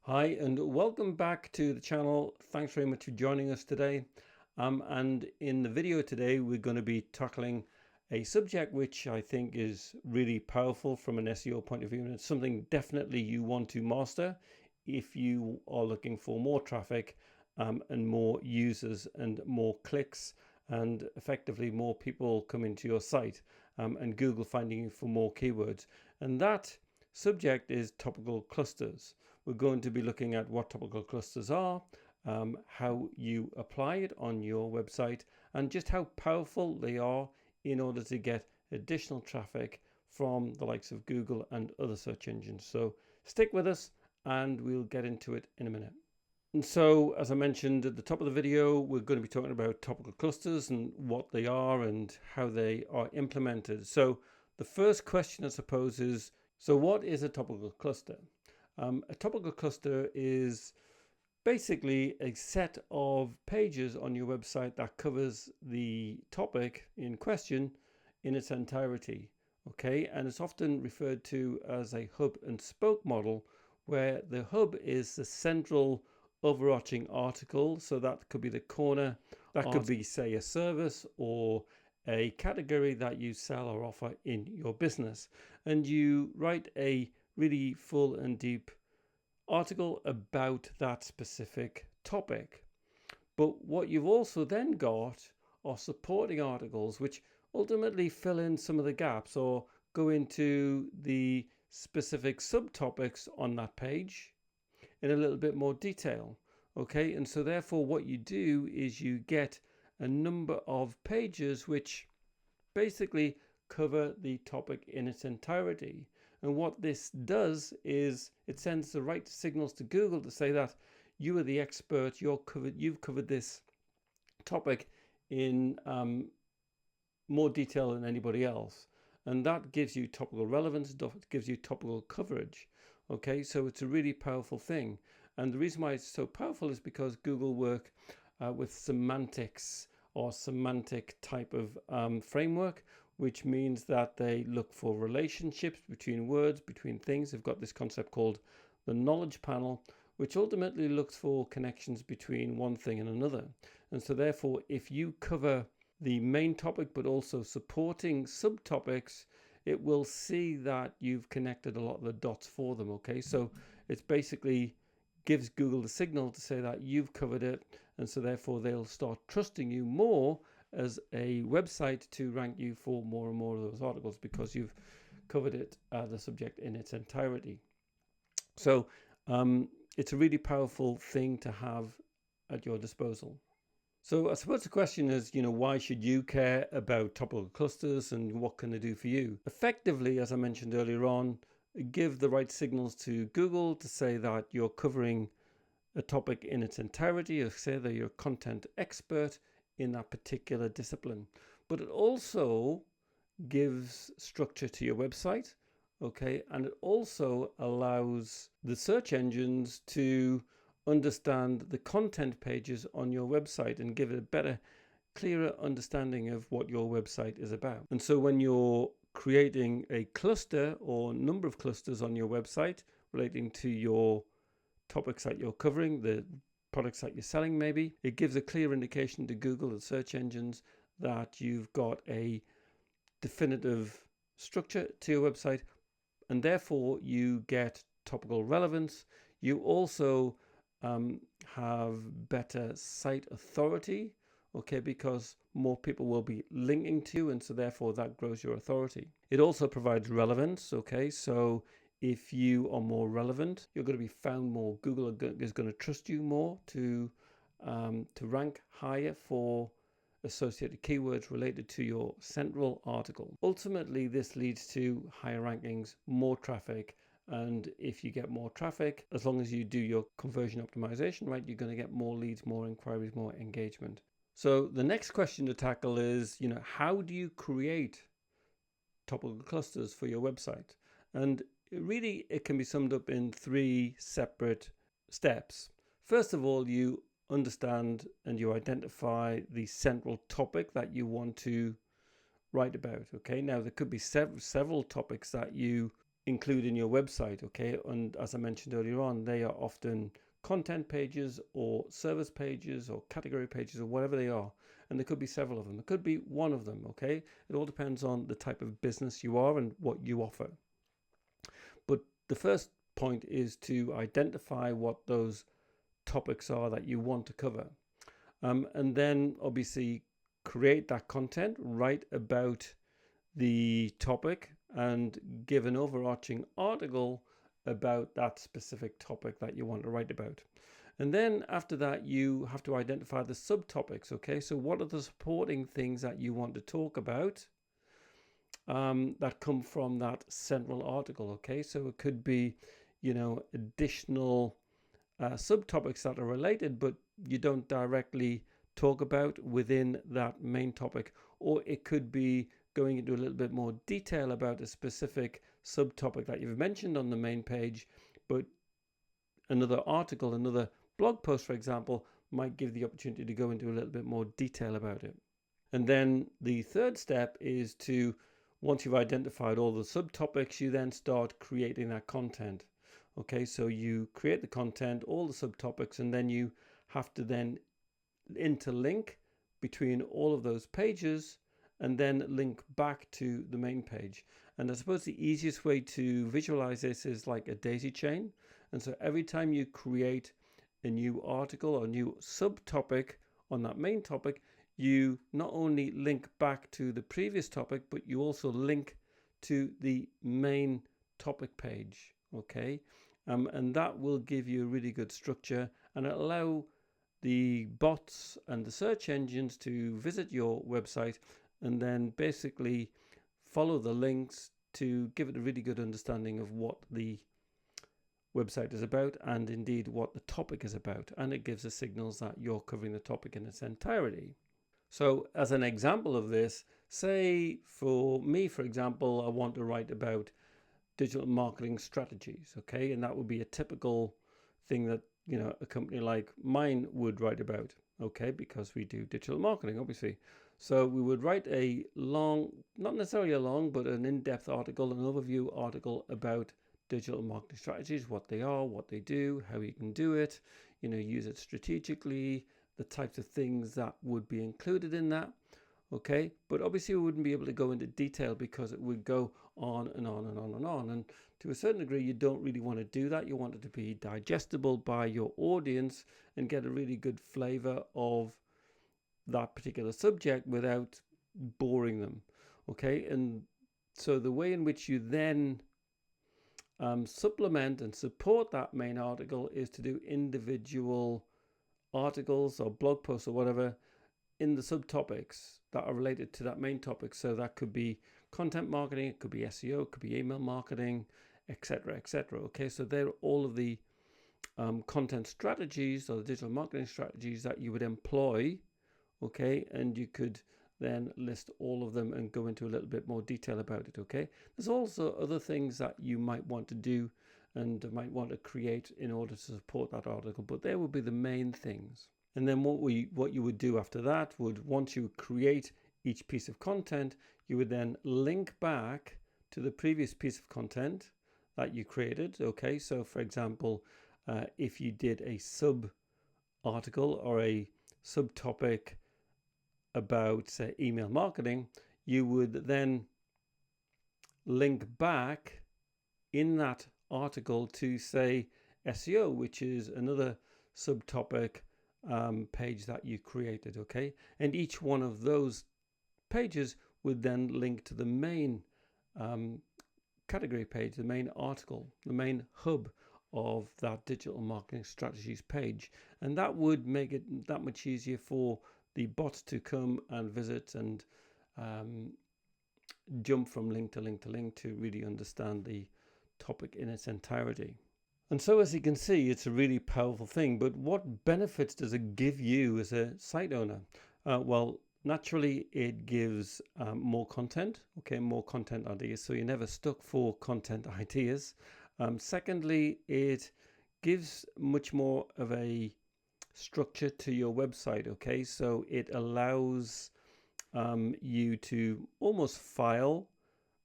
Hi and welcome back to the channel. Thanks very much for joining us today. And in the video today, we're going to be tackling a subject which I think is really powerful from an SEO point of view, and it's something definitely you want to master if you are looking for more traffic and more users and more clicks and effectively more people coming to your site and Google finding you for more keywords. And that subject is topical clusters. We're going to be looking at what topical clusters are, how you apply it on your website, and just how powerful they are in order to get additional traffic from the likes of Google and other search engines. So stick with us and we'll get into it in a minute. And so, as I mentioned at the top of the video, we're going to be talking about topical clusters and what they are and how they are implemented. So the first question, I suppose, is, so what is a topical cluster? A topical cluster is basically a set of pages on your website that covers the topic in question in its entirety. Okay, and it's often referred to as a hub and spoke model, where the hub is the central overarching article. So that could be the corner, that could be, say, a service or a category that you sell or offer in your business, and you write a really full and deep article about that specific topic. But what you've also then got are supporting articles which ultimately fill in some of the gaps or go into the specific subtopics on that page in a little bit more detail. Okay, and so therefore what you do is you get a number of pages which basically cover the topic in its entirety. And what this does is it sends the right signals to Google to say that you are the expert, you've covered this topic in more detail than anybody else. And that gives you topical relevance, gives you topical coverage. Okay, so it's a really powerful thing. And the reason why it's so powerful is because Google work with semantics or semantic type of framework, which means that they look for relationships between words, between things. They've got this concept called the knowledge panel, which ultimately looks for connections between one thing and another. And so therefore, if you cover the main topic, but also supporting subtopics, it will see that you've connected a lot of the dots for them. Okay, so it's basically gives Google the signal to say that you've covered it, and so therefore they'll start trusting you more as a website to rank you for more and more of those articles because you've covered it, the subject in its entirety. So it's a really powerful thing to have at your disposal. So I suppose the question is, why should you care about topical clusters and what can they do for you? Effectively, as I mentioned earlier on, give the right signals to Google to say that you're covering a topic in its entirety, or say that you're a content expert in that particular discipline. But it also gives structure to your website, okay, and it also allows the search engines to understand the content pages on your website and give it a better, clearer understanding of what your website is about. And so when you're creating a cluster or number of clusters on your website relating to your topics that you're covering, the products that you're selling maybe, it gives a clear indication to Google and search engines that you've got a definitive structure to your website, and therefore you get topical relevance. You also have better site authority, okay, because more people will be linking to you, and so therefore that grows your authority. It also provides relevance, okay, so if you are more relevant, you're going to be found more. Google is going to trust you more to rank higher for associated keywords related to your central article. Ultimately, this leads to higher rankings, more traffic, and if you get more traffic, as long as you do your conversion optimization right, you're going to get more leads, more inquiries, more engagement. So the next question to tackle is, how do you create topical clusters for your website? And really, it can be summed up in 3 separate steps. First of all, you understand and you identify the central topic that you want to write about. Okay, now there could be several topics that you include in your website, okay? And as I mentioned earlier on, they are often content pages or service pages or category pages or whatever they are. And there could be several of them. There could be one of them, okay? It all depends on the type of business you are and what you offer. But the first point is to identify what those topics are that you want to cover. And then obviously create that content, write about the topic and give an overarching article about that specific topic that you want to write about. And then after that, you have to identify the subtopics. Okay, so what are the supporting things that you want to talk about that come from that central article? Okay, so it could be, additional subtopics that are related, but you don't directly talk about within that main topic, or it could be going into a little bit more detail about a specific subtopic that you've mentioned on the main page, but another article, another blog post, for example, might give the opportunity to go into a little bit more detail about it. And then the third step is to, once you've identified all the subtopics, you then start creating that content. Okay, so you create the content, all the subtopics, and then you have to then interlink between all of those pages and then link back to the main page. And I suppose the easiest way to visualize this is like a daisy chain. And so every time you create a new article or new subtopic on that main topic, you not only link back to the previous topic, but you also link to the main topic page. Okay, and that will give you a really good structure and allow the bots and the search engines to visit your website and then basically follow the links to give it a really good understanding of what the website is about and indeed what the topic is about. And it gives the signals that you're covering the topic in its entirety. So as an example of this, say for me, for example, I want to write about digital marketing strategies, okay? And that would be a typical thing that, a company like mine would write about, okay? Because we do digital marketing, obviously. So we would write a long, not necessarily a long, but an in-depth article, an overview article about digital marketing strategies, what they are, what they do, how you can do it, use it strategically, the types of things that would be included in that. Okay, but obviously we wouldn't be able to go into detail because it would go on and on and on and on. And to a certain degree, you don't really want to do that. You want it to be digestible by your audience and get a really good flavor of that particular subject without boring them. Okay, and so the way in which you then supplement and support that main article is to do individual articles or blog posts or whatever in the subtopics that are related to that main topic. So that could be content marketing, it could be SEO, it could be email marketing, etc., etc. Okay, so they're all of the content strategies or the digital marketing strategies that you would employ. Okay, and you could then list all of them and go into a little bit more detail about it. Okay, there's also other things that you might want to do and might want to create in order to support that article, but they will be the main things. And then what you would do after that would, once you create each piece of content, you would then link back to the previous piece of content that you created. Okay, so for example, if you did a sub article or a subtopic about, say, email marketing, you would then link back in that article to, say, SEO, which is another subtopic page that you created. Okay, and each one of those pages would then link to the main category page, the main article, the main hub of that digital marketing strategies page, and that would make it that much easier for the bots to come and visit and jump from link to link to link to really understand the topic in its entirety. And so, as you can see, it's a really powerful thing. But what benefits does it give you as a site owner? Well, naturally, it gives more content. Okay, more content ideas. So you're never stuck for content ideas. Secondly, it gives much more of a structure to your website. Okay, so it allows you to almost file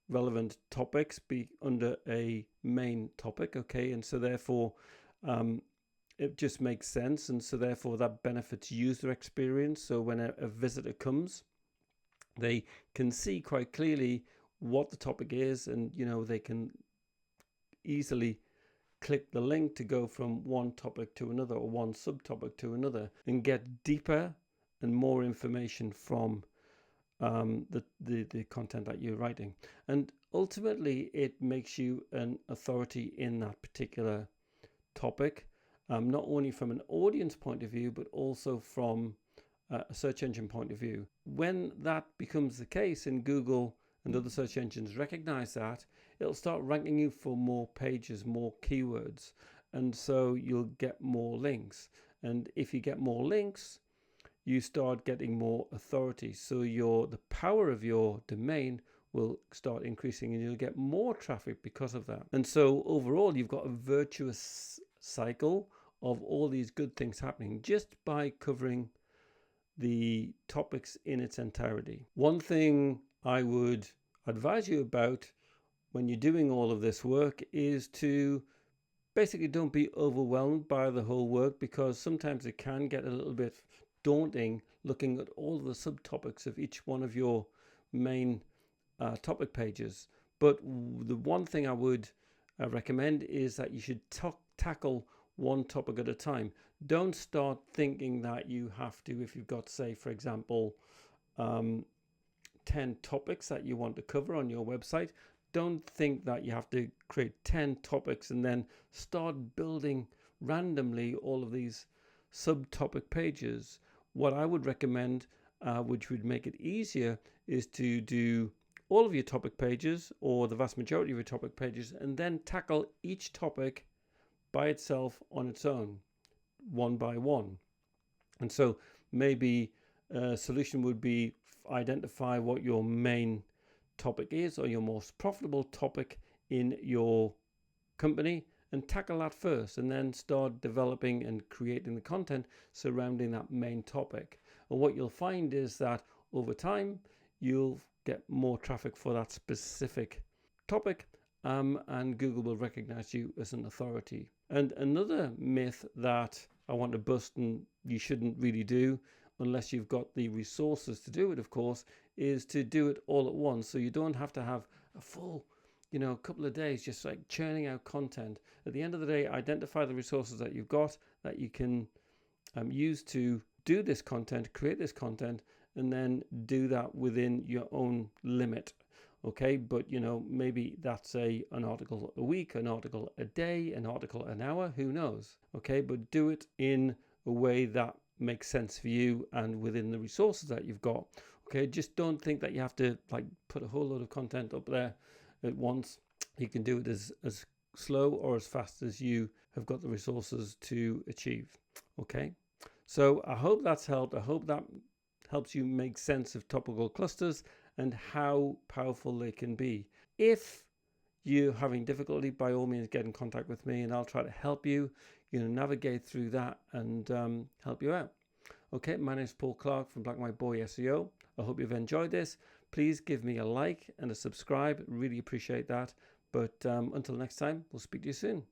relevant topics be under a main topic, okay? And so therefore it just makes sense, and so therefore that benefits user experience. So when a visitor comes, they can see quite clearly what the topic is, and they can easily click the link to go from one topic to another, or one subtopic to another, and get deeper and more information from the content that you're writing. And ultimately it makes you an authority in that particular topic, not only from an audience point of view, but also from a search engine point of view. When that becomes the case, and Google and other search engines recognize that, it'll start ranking you for more pages, more keywords, and so you'll get more links. And if you get more links, you start getting more authority. So the power of your domain will start increasing, and you'll get more traffic because of that. And so overall, you've got a virtuous cycle of all these good things happening just by covering the topics in its entirety. One thing I would advise you about when you're doing all of this work is to basically don't be overwhelmed by the whole work, because sometimes it can get a little bit daunting looking at all the subtopics of each one of your main topic pages. But the one thing I would recommend is that you should tackle one topic at a time. Don't start thinking that you have to, if you've got, say, for example, 10 topics that you want to cover on your website. Don't think that you have to create 10 topics and then start building randomly all of these subtopic pages. What I would recommend, which would make it easier, is to do all of your topic pages, or the vast majority of your topic pages, and then tackle each topic by itself on its own, one by one. And so maybe a solution would be identify what your main topic is, or your most profitable topic in your company, and tackle that first, and then start developing and creating the content surrounding that main topic. And what you'll find is that over time you'll get more traffic for that specific topic, and Google will recognize you as an authority. And another myth that I want to bust, and you shouldn't really do unless you've got the resources to do it, of course, is to do it all at once. So you don't have to have a full couple of days just like churning out content. At the end of the day, identify the resources that you've got that you can use to do this content, create this content, and then do that within your own limit. Okay, but maybe that's an article a week, an article a day, an article an hour, who knows? Okay, but do it in a way that makes sense for you and within the resources that you've got. Okay, just don't think that you have to put a whole load of content up there at once. You can do it as slow or as fast as you have got the resources to achieve. Okay, so I hope that's helped. I hope that helps you make sense of topical clusters and how powerful they can be. If you're having difficulty, by all means get in contact with me, and I'll try to help you navigate through that and help you out. Okay, my name is Paul Clark from Black and White Boy SEO. I hope you've enjoyed this. Please give me a like and a subscribe. Really appreciate that. But until next time, we'll speak to you soon.